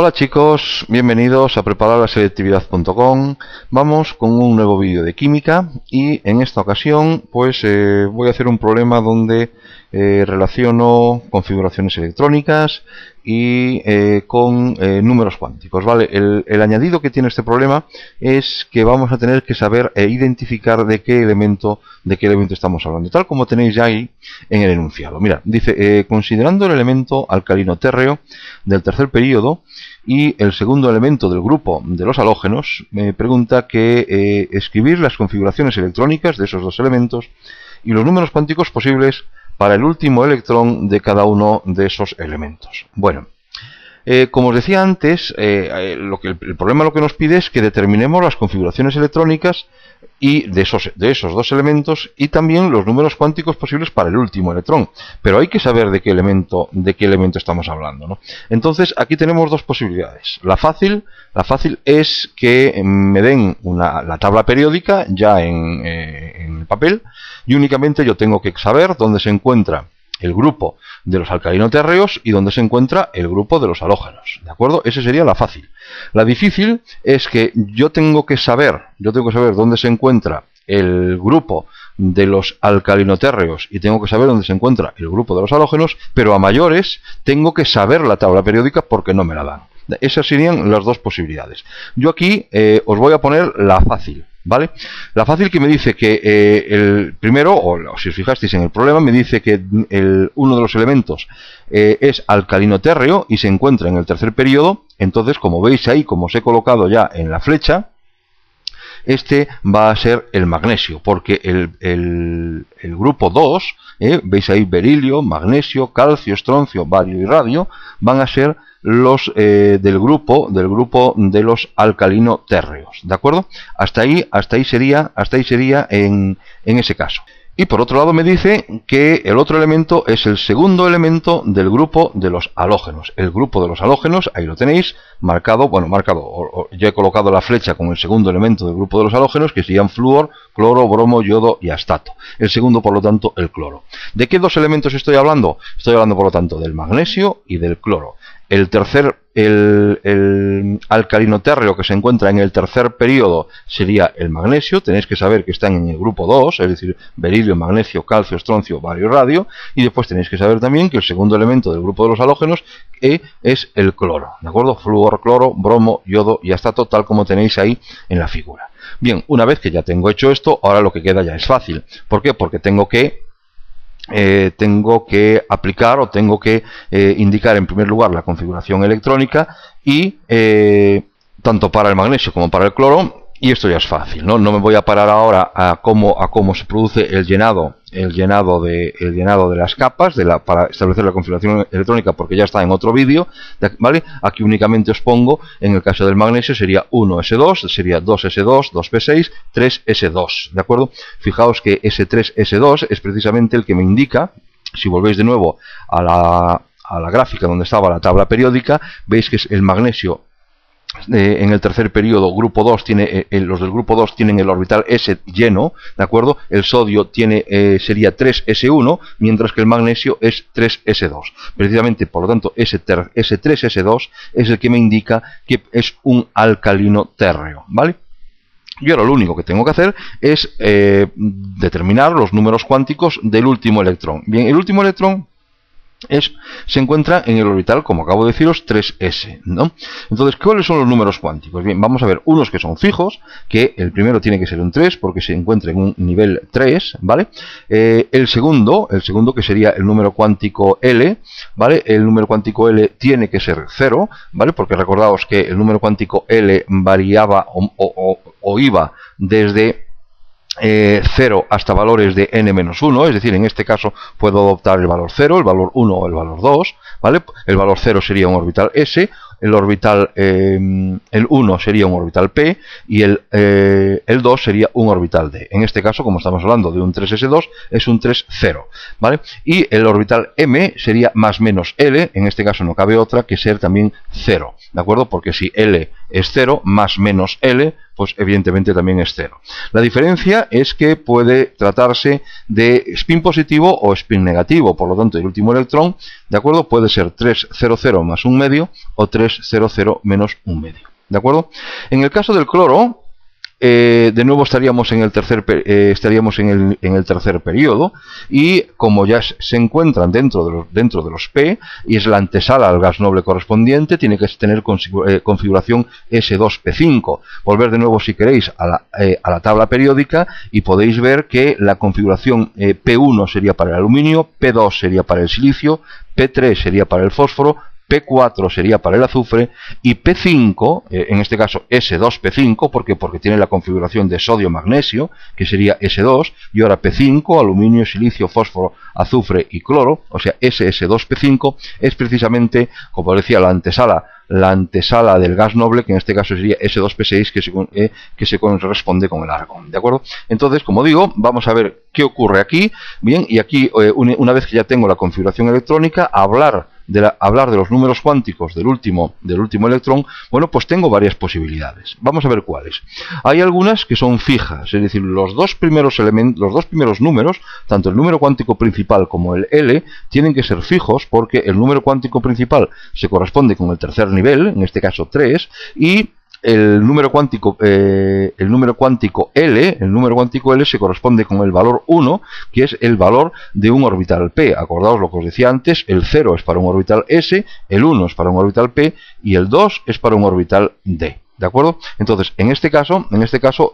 Hola chicos, bienvenidos a prepararlaselectividad.com. Vamos con un nuevo vídeo de química y en esta ocasión pues voy a hacer un problema donde relaciono configuraciones electrónicas y con números cuánticos, ¿vale? El añadido que tiene este problema es que vamos a tener que saber identificar de qué elemento estamos hablando, tal como tenéis ya ahí en el enunciado. Mira, dice, considerando el elemento alcalino térreo del tercer período y el segundo elemento del grupo de los halógenos, me pregunta que escribir las configuraciones electrónicas de esos dos elementos y los números cuánticos posibles para el último electrón de cada uno de esos elementos. Bueno, como os decía antes, el problema lo que nos pide es que determinemos las configuraciones electrónicas y de esos dos elementos y también los números cuánticos posibles para el último electrón. Pero hay que saber de qué elemento estamos hablando, ¿no? Entonces aquí tenemos dos posibilidades. La fácil es que me den la tabla periódica ya en el papel y únicamente yo tengo que saber dónde se encuentra el grupo de los alcalino-térreos y donde se encuentra el grupo de los halógenos, ¿de acuerdo? Esa sería la fácil. La difícil es que yo tengo que saber dónde se encuentra el grupo de los alcalino-térreos y tengo que saber dónde se encuentra el grupo de los halógenos, pero a mayores tengo que saber la tabla periódica porque no me la dan. Esas serían las dos posibilidades. Yo aquí os voy a poner la fácil, ¿vale? La fácil que me dice que el primero, o si os fijasteis en el problema, me dice que uno de los elementos es alcalino térreo y se encuentra en el tercer período. Entonces, como veis ahí, como os he colocado ya en la flecha, este va a ser el magnesio, porque el grupo 2, veis ahí berilio, magnesio, calcio, estroncio, bario y radio, van a ser los del grupo de los alcalino térreos, ¿de acuerdo? Hasta ahí sería en ese caso. Y por otro lado me dice que el otro elemento es el segundo elemento del grupo de los halógenos. El grupo de los halógenos, ahí lo tenéis, marcado, yo he colocado la flecha con el segundo elemento del grupo de los halógenos, que serían flúor, cloro, bromo, yodo y astato. El segundo, por lo tanto, el cloro. ¿De qué dos elementos estoy hablando? Estoy hablando, por lo tanto, del magnesio y del cloro. El alcalino térreo que se encuentra en el tercer período sería el magnesio. Tenéis que saber que están en el grupo 2, es decir, berilio, magnesio, calcio, estroncio, bario y radio. Y después tenéis que saber también que el segundo elemento del grupo de los halógenos es el cloro, ¿de acuerdo? Flúor, cloro, bromo, yodo y astato, tal como tenéis ahí en la figura. Bien, una vez que ya tengo hecho esto, ahora lo que queda ya es fácil. ¿Por qué? Porque tengo que aplicar o tengo que indicar en primer lugar la configuración electrónica y tanto para el magnesio como para el cloro, y esto ya es fácil, ¿no? No me voy a parar ahora a cómo se produce el llenado de las capas para establecer la configuración electrónica, porque ya está en otro vídeo, ¿vale? Aquí únicamente os pongo, en el caso del magnesio sería 1s2, sería 2s2, 2p6, 3s2, ¿de acuerdo? Fijaos que ese 3s2 es precisamente el que me indica, si volvéis de nuevo a la gráfica donde estaba la tabla periódica, veis que es el magnesio. En el tercer período, grupo 2 los del grupo 2 tienen el orbital S lleno, ¿de acuerdo? El sodio sería 3s1, mientras que el magnesio es 3s2. Precisamente, por lo tanto, ese 3s2 es el que me indica que es un alcalino térreo, ¿vale? Y ahora lo único que tengo que hacer es determinar los números cuánticos del último electrón. Bien, el último electrón se encuentra en el orbital, como acabo de deciros, 3s, ¿no? Entonces, ¿cuáles son los números cuánticos? Bien, vamos a ver unos que son fijos, que el primero tiene que ser un 3 porque se encuentra en un nivel 3, ¿vale? El segundo que sería el número cuántico L, ¿vale? El número cuántico L tiene que ser 0, ¿vale? Porque recordaos que el número cuántico L variaba o iba desde 0 hasta valores de n-1, es decir, en este caso puedo adoptar el valor 0, el valor 1 o el valor 2, ¿vale? El valor 0 sería un orbital s, el 1 sería un orbital p y el 2 sería un orbital d. En este caso, como estamos hablando de un 3s2, es un 3,0, ¿vale? Y el orbital m sería más menos l, en este caso no cabe otra que ser también 0, ¿de acuerdo? Porque si l es 0, más menos l, pues evidentemente también es 0. La diferencia es que puede tratarse de spin positivo o spin negativo, por lo tanto el último electrón, ¿de acuerdo? Puede puede ser 300 más 1 medio o 300 menos 1 medio. ¿De acuerdo? En el caso del cloro, de nuevo estaríamos en el tercer periodo, y como ya se encuentran dentro de los P y es la antesala al gas noble correspondiente, tiene que tener configuración S2P5. Volver de nuevo, si queréis, a la tabla periódica y podéis ver que la configuración P1 sería para el aluminio, P2 sería para el silicio, P3 sería para el fósforo, P4 sería para el azufre y P5, en este caso S2P5, porque tiene la configuración de sodio-magnesio, que sería S2, y ahora P5, aluminio, silicio, fósforo, azufre y cloro, o sea, SS2P5 es precisamente, como decía, la antesala del gas noble, que en este caso sería S2P6, que se corresponde con el argón, ¿de acuerdo? Entonces, como digo, vamos a ver qué ocurre aquí. Bien, y aquí, una vez que ya tengo la configuración electrónica, hablar de los números cuánticos del último electrón, bueno, pues tengo varias posibilidades. Vamos a ver cuáles. Hay algunas que son fijas, es decir, los dos primeros números, tanto el número cuántico principal como el L, tienen que ser fijos, porque el número cuántico principal se corresponde con el tercer nivel, en este caso 3, y el número cuántico L se corresponde con el valor 1, que es el valor de un orbital P. Acordaos lo que os decía antes, el 0 es para un orbital S, el 1 es para un orbital P y el 2 es para un orbital D. ¿De acuerdo? Entonces, en este caso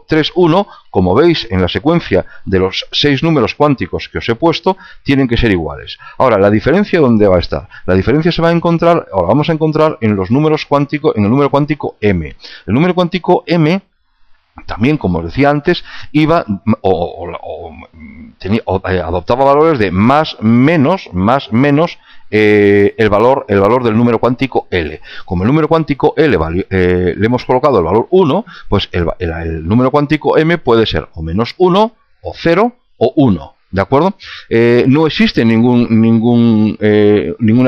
3, 1, como veis en la secuencia de los 6 números cuánticos que os he puesto, tienen que ser iguales. Ahora, ¿la diferencia dónde va a estar? La diferencia se va a encontrar, o la vamos a encontrar en los números cuánticos, en el número cuántico M. El número cuántico M, también, como os decía antes, iba adoptaba valores de más, menos, el valor del número cuántico L. Como el número cuántico L le hemos colocado el valor 1, pues el número cuántico M puede ser o menos 1, o 0, o 1. ¿De acuerdo? No existe ninguna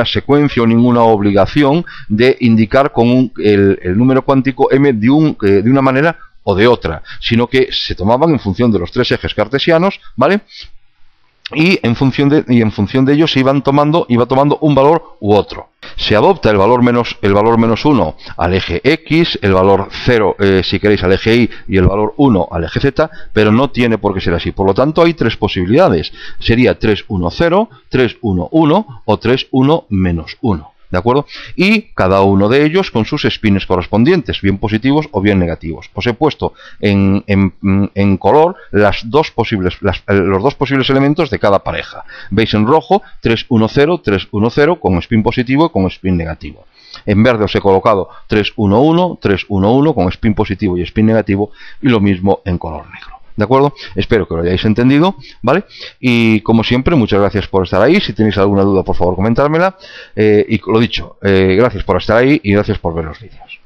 secuencia o ninguna obligación de indicar con el número cuántico M de una manera o de otra, sino que se tomaban en función de los tres ejes cartesianos, ¿vale? Y en función de ellos se iba tomando un valor u otro. Se adopta el valor menos 1 al eje X, el valor 0, si queréis, al eje Y, y el valor 1 al eje Z, pero no tiene por qué ser así. Por lo tanto, hay tres posibilidades. Sería 3, 1, 0, 3, 1, 1 o 3, 1, menos 1. ¿De acuerdo? Y cada uno de ellos con sus spins correspondientes, bien positivos o bien negativos. Os he puesto en color los dos posibles elementos de cada pareja. Veis en rojo 3, 1, 0, 3, 1, 0 con spin positivo y con spin negativo. En verde os he colocado 3, 1, 1, 3, 1, 1 con spin positivo y spin negativo, y lo mismo en color negro. ¿De acuerdo? Espero que lo hayáis entendido, ¿vale? Y como siempre, muchas gracias por estar ahí. Si tenéis alguna duda, por favor, comentármela. Y lo dicho, gracias por estar ahí y gracias por ver los vídeos.